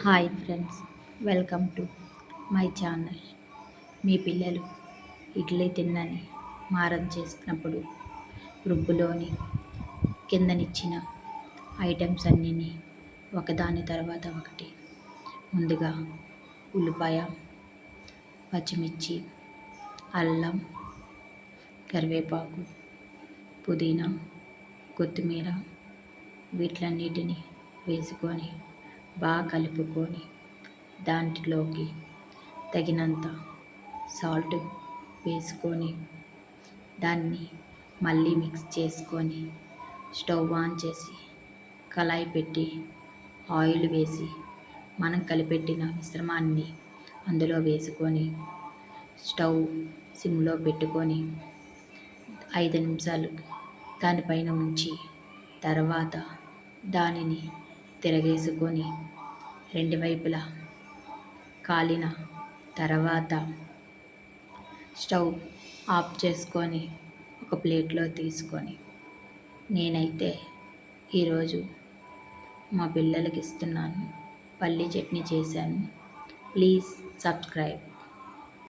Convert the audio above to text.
Hi friends, welcome to my channel. మీ పిల్లలు ఇడ్లీ తిన్నని మారం చేసినప్పుడు రుబ్బులోని కిందనిచ్చిన ఐటమ్స్ అన్నిని ఒకదాని తర్వాత ఒకటి ముందుగా ఉల్లిపాయ, పచ్చిమిర్చి, అల్లం, కరివేపాకు, పుదీనా, కొత్తిమీర వీటిలన్నిటిని వేసుకొని బాగా కలుపుకొని దాంట్లోకి తగినంత సాల్ట్ వేసుకొని దాన్ని మళ్ళీ మిక్స్ చేసుకొని స్టవ్ ఆన్ చేసి కళాయి పెట్టి ఆయిల్ వేసి మనం కలిపెట్టిన మిశ్రమాన్ని అందులో వేసుకొని స్టవ్ సిమ్లో పెట్టుకొని 5 నిమిషాలు దానిపైన ఉంచి తర్వాత దానిని తిరగేసుకొని రెండు వైపులా కాలిన తర్వాత స్టవ్ ఆఫ్ చేసుకొని ఒక ప్లేట్లో తీసుకొని నేనైతే ఈరోజు మా పిల్లలకి ఇస్తున్నాను. పల్లీ చట్నీ చేశాను. Please subscribe.